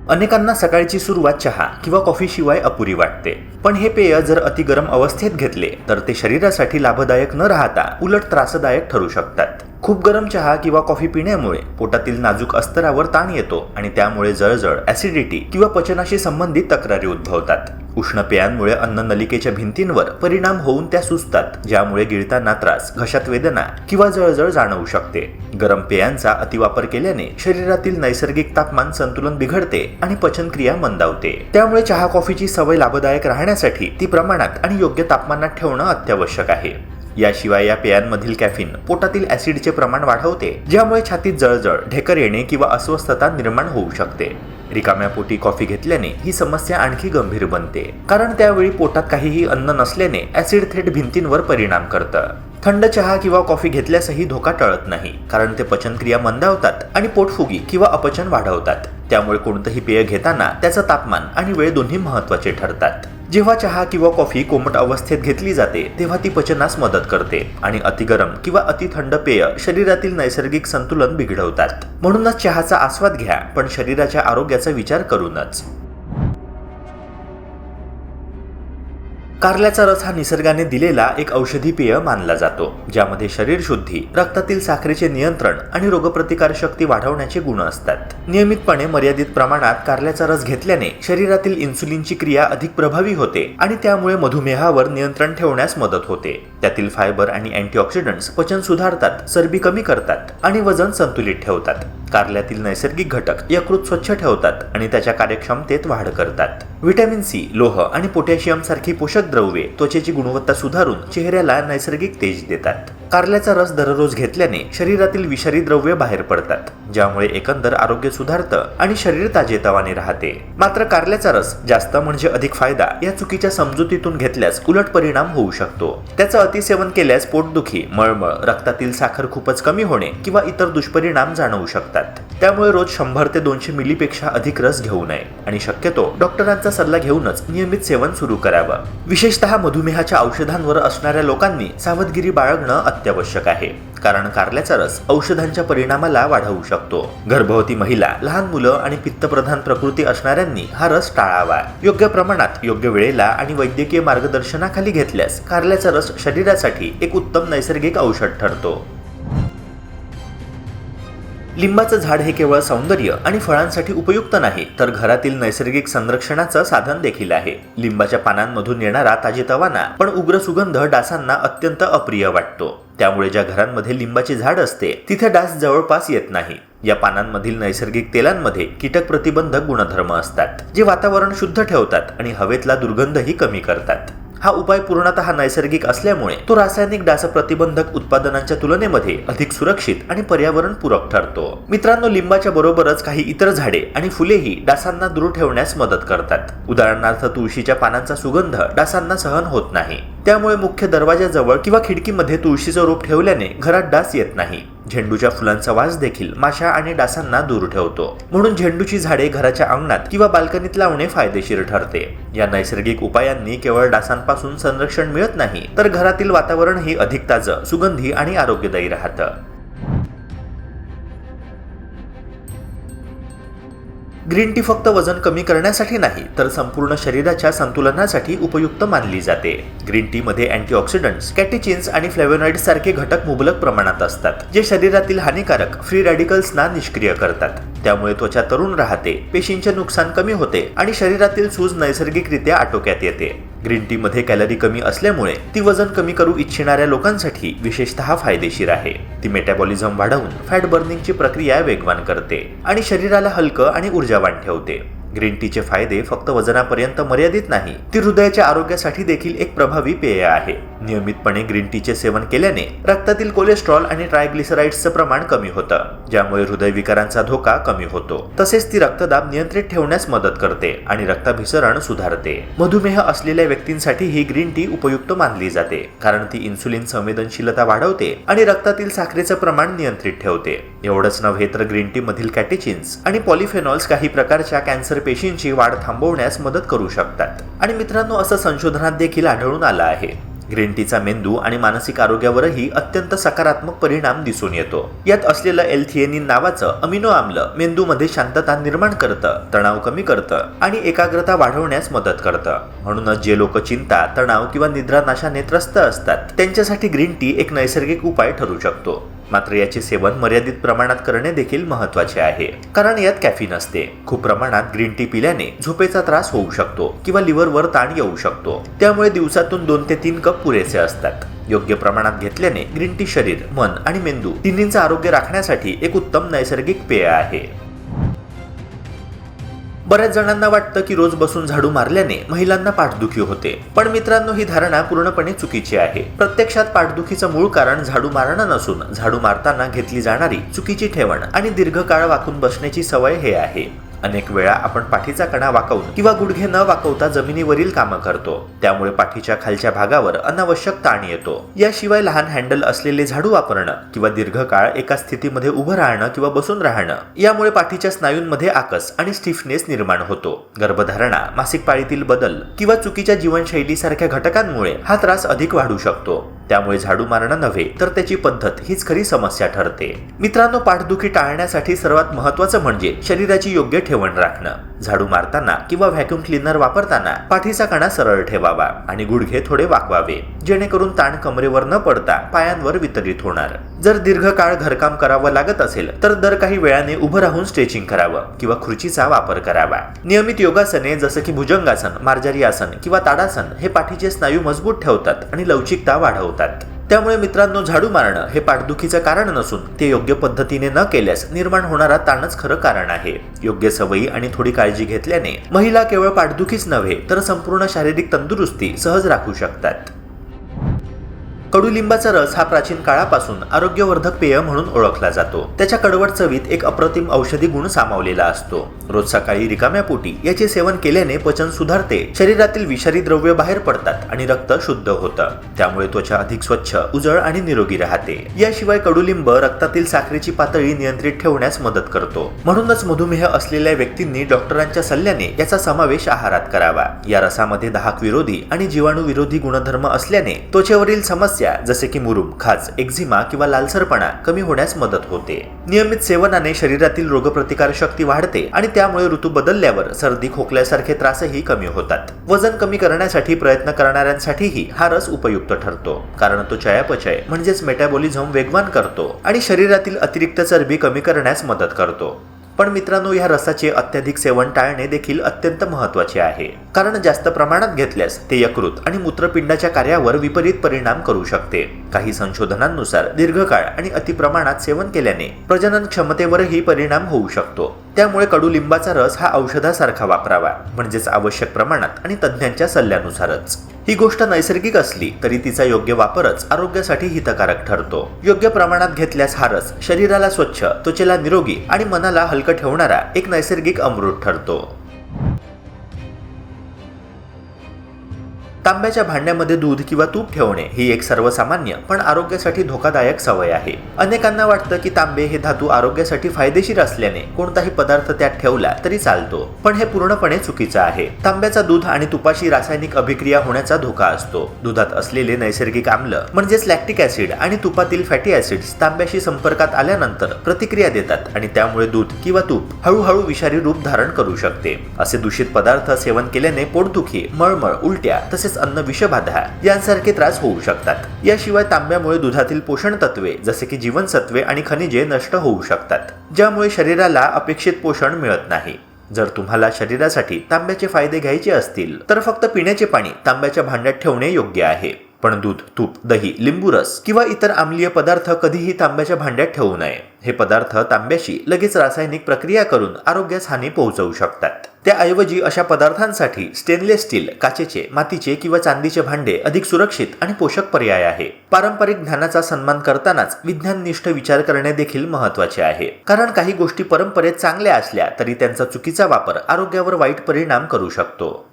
अनेकांना सकाळची सुरुवात चहा किंवा कॉफीशिवाय अपुरी वाटते, पण हे पेय जर अतिगरम अवस्थेत घेतले तर ते शरीरासाठी लाभदायक न राहता उलट त्रासदायक ठरू शकतात. खूप गरम चहा किंवा कॉफी पिण्यामुळे पोटातील नाजूक अस्तरावर ताण येतो आणि त्यामुळे जळजळ, ऍसिडिटी किंवा पचनाशी संबंधित तक्रारी उद्भवतात. उष्ण पेयांमुळे अन्ननलिकेच्या भिंतींवर परिणाम होऊन त्या सुजतात, ज्यामुळे गिळताना त्रास, घशात वेदना किंवा जळजळ जाणवू शकते. गरम पेयांचा अतिवापर केल्याने शरीरातील नैसर्गिक तापमान संतुलन बिघडते आणि पचनक्रिया मंदावते. त्यामुळे चहा कॉफीची सवय लाभदायक राहण्यासाठी ती प्रमाणात आणि योग्य तापमानात ठेवणं अत्यावश्यक आहे. याशिवाय या पेयांमधील कॅफिन पोटातील ऍसिडचे प्रमाण वाढवते, ज्यामुळे छातीत जळजळ, ढेकर येणे किंवा अस्वस्थता निर्माण होऊ शकते. रिकाम्या पोटी कॉफी घेतल्याने ही समस्या आणखी गंभीर बनते, कारण त्यावेळी पोटात काहीही अन्न नसल्याने ऍसिड थेट भिंतींवर परिणाम करतं. थंड चहा किंवा कॉफी घेतल्यासही धोका टळत नाही, कारण ते पचनक्रिया मंदावतात आणि पोटफुगी किंवा अपचन वाढवतात. त्यामुळे कोणतंही पेय घेताना त्याचं तापमान आणि वेळ दोन्ही महत्त्वाचे ठरतात. जेव्हा चहा किंवा कॉफी कोमट अवस्थेत घेतली जाते तेव्हा ती पचनास मदत करते आणि अतिगरम किंवा अतिथंड पेय शरीरातील नैसर्गिक संतुलन बिघडवतात. म्हणूनच चहाचा आस्वाद घ्या, पण शरीराच्या आरोग्याचा विचार करूनच. कारल्याचा रस हा निसर्गाने दिलेला एक औषधी पेय मानला जातो, ज्यामध्ये शरीर शुद्धी, रक्तातील साखरेचे नियंत्रण आणि रोगप्रतिकार शक्ती वाढवण्याचे गुण असतात. नियमितपणे मर्यादित प्रमाणात कारल्याचा रस घेतल्याने शरीरातील इन्सुलिनची क्रिया अधिक प्रभावी होते आणि त्यामुळे मधुमेहावर नियंत्रण ठेवण्यास मदत होते. त्यातील फायबर आणि अँटीऑक्सिडंट्स पचन सुधारतात, चरबी कमी करतात आणि वजन संतुलित ठेवतात. कारल्यातील नैसर्गिक घटक यकृत स्वच्छ ठेवतात आणि त्याच्या कार्यक्षमतेत वाढ करतात. व्हिटॅमिन सी, लोह आणि पोटॅशियम सारखी पोषक द्रव्ये त्वचेची गुणवत्ता सुधारून चेहऱ्याला नैसर्गिक तेज देतात. कारल्याचा रस दररोज घेतल्याने शरीरातील विषारी द्रव्ये बाहेर पडतात, ज्यामुळे एकंदर आरोग्य सुधारतं आणि शरीर ताजेतवाने राहते. मात्र कारल्याचा रस जास्त म्हणजे अधिक फायदा या चुकीच्या समजुतीतून घेतल्यास उलट परिणाम होऊ शकतो. त्याचं अतिसेवन केल्यास पोटदुखी, मळमळ, रक्तातील साखर खूपच कमी होणे किंवा इतर दुष्परिणाम जाणवू शकतात. त्यामुळे रोज 100 ते 200 मिलीपेक्षा अधिक रस घेऊ नये आणि शक्यतो डॉक्टरांचा सल्ला घेऊनच नियमित सेवन सुरू करावं. विशेषतः मधुमेहाच्या औषधांवर असणाऱ्या लोकांनी सावधगिरी बाळगणं अत्यावश्यक आहे, कारण कारल्याचा रस औषधांच्या परिणामाला वाढवू शकतो. गर्भवती महिला, लहान मुलं आणि पित्तप्रधान प्रकृती असणाऱ्यांनी हा रस टाळावा. योग्य प्रमाणात, योग्य वेळेला आणि वैद्यकीय मार्गदर्शनाखाली घेतल्यास कारल्याचा रस शरीरासाठी एक उत्तम नैसर्गिक औषध ठरतो. लिंबाचं झाड हे केवळ सौंदर्य आणि फळांसाठी उपयुक्त नाही, तर घरातील नैसर्गिक संरक्षणाचं साधन देखील आहे. लिंबाच्या पानांमधून येणारा ताजेतवाना पण उग्र सुगंध डासांना अत्यंत अप्रिय वाटतो. त्यामुळे ज्या घरांमध्ये लिंबाचे झाड असते तिथे डास जवळपास येत नाही. या पानांमधील नैसर्गिक तेलांमध्ये कीटक प्रतिबंधक गुणधर्म असतात, जे वातावरण शुद्ध ठेवतात आणि हवेतला दुर्गंधही कमी करतात. हा उपाय पूर्णतः नैसर्गिक असल्यामुळे तो रासायनिक डास प्रतिबंधक उत्पादनांच्या तुलनेमध्ये अधिक सुरक्षित आणि पर्यावरणपूरक ठरतो. मित्रांनो, लिंबाच्या बरोबरच काही इतर झाडे आणि फुलेही डासांना दूर ठेवण्यास मदत करतात. उदाहरणार्थ, तुळशीच्या पानांचा सुगंध डासांना सहन होत नाही. त्यामुळे मुख्य दरवाजाजवळ किंवा खिडकीमध्ये तुळशीचं रोप ठेवल्याने घरात डास येत नाही. झेंडूच्या फुलांचा वास देखील माशा आणि डासांना दूर ठेवतो. म्हणून झेंडूची झाडे घराच्या अंगणात किंवा बाल्कनीत लावणे फायदेशीर ठरते. या नैसर्गिक उपायांनी केवळ डासांपासून संरक्षण मिळत नाही, तर घरातील वातावरणही अधिक ताजं, सुगंधी आणि आरोग्यदायी राहतं. ग्रीन टी फक्त वजन कमी करण्यासाठी नाही, तर संपूर्ण शरीराच्या संतुलनासाठी उपयुक्त मानली जाते. ग्रीन टी मध्ये अँटीऑक्सिडंट्स, कॅटेचिन्स आणि फ्लेव्होनॉइड्स सारखे घटक मुबलक प्रमाणात असतात, जे शरीरातील हानिकारक फ्री रॅडिकल्सना निष्क्रिय करतात. त्यामुळे त्वचा तरुण राहते, पेशींचे नुकसान कमी होते आणि शरीरातील सूज नैसर्गिकरित्या आटोक्यात येते. ग्रीन टी मध्ये कॅलरी कमी असल्यामुळे ती वजन कमी करू इच्छिणाऱ्या लोकांसाठी विशेषतः फायदेशीर आहे. ती मेटाबॉलिझम वाढवून फॅट बर्निंगची प्रक्रिया वेगवान करते आणि शरीराला हलकं आणि ऊर्जावान ठेवते. ग्रीन टीचे फायदे फक्त वजनापर्यंत मर्यादित नाही, ती हृदयाच्या आरोग्यासाठी देखील एक प्रभावी पेय आहे. नियमितपणे ग्रीन टीचे सेवन केल्याने रक्तातील कोलेस्ट्रॉल आणि ट्रायग्लिसराइड्सचं प्रमाण कमी होतं, ज्यामुळे हृदयविकारांचा धोका कमी होतो. तसेच ती रक्तदाब नियंत्रित ठेवण्यास मदत करते आणि रक्ताभिसरण सुधारते. मधुमेह असलेल्या व्यक्तींसाठी ही ग्रीन टी उपयुक्त मानली जाते, कारण ती इन्सुलिन संवेदनशीलता वाढवते आणि रक्तातील साखरेचं प्रमाण नियंत्रित ठेवते. एवढंच नव्हे, तर ग्रीन टी मधील कॅटेचिन्स आणि पॉलिफेनॉल्स काही प्रकारच्या कॅन्सर पेशींची वाढ थांबवण्यास मदत करू शकतात. आणि मित्रांनो, असं संशोधनात देखील आढळून आलं आहे. ग्रीन टीचा मेंदू आणि मानसिक आरोग्यावरही अत्यंत सकारात्मक परिणाम दिसून येतो. यात असलेलं एल-थिएनिन नावाचं अमिनो आम्ल मेंदूमध्ये शांतता निर्माण करतं, तणाव कमी करतं आणि एकाग्रता वाढवण्यास मदत करतं. म्हणूनच जे लोक चिंता, तणाव किंवा निद्रानाशाने त्रस्त असतात त्यांच्यासाठी ग्रीन टी एक नैसर्गिक उपाय ठरू शकतो. मात्र याचे सेवन मर्यादित प्रमाणात करणे देखील महत्त्वाचे आहे, कारण यात कॅफीन असते. खूप प्रमाणात ग्रीन टी पिल्याने झोपेचा त्रास होऊ शकतो किंवा लिव्हरवर ताण येऊ शकतो. त्यामुळे दिवसातून 2 ते 3 कप पुरेसे असतात. योग्य प्रमाणात घेतल्याने ग्रीन टी शरीर, मन आणि मेंदू तिन्हींचं आरोग्य राखण्यासाठी एक उत्तम नैसर्गिक पेय आहे. बऱ्याच जणांना वाटतं की रोज बसून झाडू मारल्याने महिलांना पाठदुखी होते, पण मित्रांनो, ही धारणा पूर्णपणे चुकीची आहे. प्रत्यक्षात पाठदुखीचं मूळ कारण झाडू मारणं नसून झाडू मारताना घेतली जाणारी चुकीची ठेवण आणि दीर्घकाळ वाकून बसण्याची सवय हे आहे. अनेक वेळा आपण पाठीचा कणा वाकवून किंवा गुडघे न वाकवता जमिनीवरील कामं करतो. त्यामुळे पाठीच्या खालच्या भागावर अनावश्यक ताण येतो. याशिवाय लहान हँडल असलेले झाडू वापरणं किंवा दीर्घकाळ एका स्थितीमध्ये उभं राहणं किंवा बसून राहणं यामुळे पाठीच्या स्नायूंमध्ये आकस आणि स्टिफनेस निर्माण होतो. गर्भधारणा, मासिक पाळीतील बदल किंवा चुकीच्या जीवनशैलीसारख्या घटकांमुळे हा त्रास अधिक वाढू शकतो. त्यामुळे झाडू मारणं नव्हे तर त्याची पद्धत हीच खरी समस्या ठरते. मित्रांनो, पाठदुखी टाळण्यासाठी सर्वात महत्त्वाचं म्हणजे शरीराची योग्य ठेवण राखणं. झाडू मारताना किंवा व्हॅक्यूम क्लीनर वापरताना पाठीचा कणा सरळ ठेवावा आणि गुडघे थोडे वाकवावे, जेणेकरून ताण कमरेवर न पडता पायांवर वितरित होणार. जर दीर्घकाळ घरकाम करावं लागत असेल तर दर काही वेळाने उभं राहून स्ट्रेचिंग करावं किंवा खुर्चीचा वापर करावा. नियमित योगासने जसं की भुजंगासन, मार्जारी आसन किंवा ताडासन हे पाठीचे स्नायू मजबूत ठेवतात आणि लवचिकता वाढवतात. त्यामुळे मित्रांनो, झाडू मारणं हे पाठदुखीचं कारण नसून ते योग्य पद्धतीने न केल्यास निर्माण होणारा ताणच खरं कारण आहे. योग्य सवयी आणि थोडी काळजी घेतल्याने महिला केवळ पाठदुखीच नव्हे तर संपूर्ण शारीरिक तंदुरुस्ती सहज राखू शकतात. कडुलिंबाचा रस हा प्राचीन काळापासून आरोग्यवर्धक पेय म्हणून ओळखला जातो. त्याच्या कडवट चवीत एक अप्रतिम औषधी गुण सामावलेला असतो. रोज सकाळी रिकाम्या पोटी याचे सेवन केल्याने पचन सुधारते, शरीरातील विषारी द्रव्य बाहेर पडतात आणि रक्त शुद्ध होतं. त्यामुळे त्वचा अधिक स्वच्छ, उजळ आणि निरोगी राहते. याशिवाय कडुलिंब रक्तातील साखरेची पातळी नियंत्रित ठेवण्यास मदत करतो. म्हणूनच मधुमेह असलेल्या व्यक्तींनी डॉक्टरांच्या सल्ल्याने याचा समावेश आहारात करावा. या रसामध्ये दाहक विरोधी आणि जीवाणू विरोधी गुणधर्म असल्याने त्वचेवरील समस्या जसे की मुरूम, खाज, एक्झिमा किंवा लालसरपणा कमी होण्यास मदत होते. नियमित सेवनाने शरीरातील रोगप्रतिकार शक्ती वाढते आणि त्यामुळे ऋतू बदलल्यावर सर्दी, खोकल्यासारखे त्रासही कमी होतात. वजन कमी करण्यासाठी प्रयत्न करणाऱ्यांसाठीही हा रस उपयुक्त ठरतो, कारण तो चयापचय म्हणजेच मेटाबॉलिझम वेगवान करतो आणि शरीरातील अतिरिक्त चरबी कमी करण्यास मदत करतो. पण मित्रांनो, या रसाचे अत्याधिक सेवन टाळणे देखील अत्यंत महत्त्वाचे आहे, कारण जास्त प्रमाणात घेतल्यास ते यकृत आणि मूत्रपिंडाच्या कार्यावर विपरीत परिणाम करू शकते. काही संशोधनांनुसार दीर्घकाळ आणि अतिप्रमाणात सेवन केल्याने प्रजनन क्षमतेवरही परिणाम होऊ शकतो. त्यामुळे कडुलिंबाचा रस हा औषधासारखा वापरावा, म्हणजेच आवश्यक प्रमाणात आणि तज्ज्ञांच्या सल्ल्यानुसारच. ही गोष्ट नैसर्गिक असली तरी तिचा योग्य वापरच आरोग्यासाठी हितकारक ठरतो. योग्य प्रमाणात घेतल्यास हा रस शरीराला स्वच्छ, त्वचेला निरोगी आणि मनाला हलकं ठेवणारा एक नैसर्गिक अमृत ठरतो. तांब्याच्या भांड्यामध्ये दूध किंवा तूप ठेवणे ही एक सर्वसामान्य पण आरोग्यासाठी धोकादायक सवय आहे. अनेकांना वाटतं की तांबे हे धातू आरोग्यासाठी फायदेशीर असल्याने कोणताही पदार्थ त्यात ठेवला तरी चालतो, पण हे पूर्णपणे चुकीचं आहे. तांब्याचा दूध आणि तुपाशी रासायनिक अभिक्रिया होण्याचा धोका असतो. दुधात असलेले नैसर्गिक आम्ल म्हणजेच लॅक्टिक ऍसिड आणि तुपातील फॅटी ऍसिड्स तांब्याशी संपर्कात आल्यानंतर प्रतिक्रिया देतात आणि त्यामुळे दूध किंवा तूप हळूहळू विषारी रूप धारण करू शकते. असे दूषित पदार्थ सेवन केल्याने पोटदुखी, मळमळ, उलट्या तसेच अन्न विषबाधा यांसारखे त्रास होऊ शकतात. याशिवाय तांब्यामुळे दुधातील पोषण तत्वे जसे की जीवनसत्वे आणि खनिजे नष्ट होऊ शकतात, ज्यामुळे शरीराला अपेक्षित पोषण मिळत नाही. जर तुम्हाला शरीरासाठी तांब्याचे फायदे घ्यायचे असतील तर फक्त पिण्याचे पाणी तांब्याच्या भांड्यात ठेवणे योग्य आहे, पण दूध, तूप, दही, लिंबू रस किंवा इतर आम्लीय पदार्थ कधीही तांब्याच्या भांड्यात ठेवू नये. हे पदार्थ तांब्याशी लगेच रासायनिक प्रक्रिया करून आरोग्यास हानी पोहोचवू शकतात. त्याऐवजी अशा पदार्थांसाठी स्टेनलेस स्टील, काचेचे, मातीचे किंवा चांदीचे भांडे अधिक सुरक्षित आणि पोषक पर्याय आहे. पारंपरिक ज्ञानाचा सन्मान करतानाच विज्ञाननिष्ठ विचार करणे देखील महत्त्वाचे आहे, कारण काही गोष्टी परंपरेत चांगल्या असल्या तरी त्यांचा चुकीचा वापर आरोग्यावर वाईट परिणाम करू शकतो.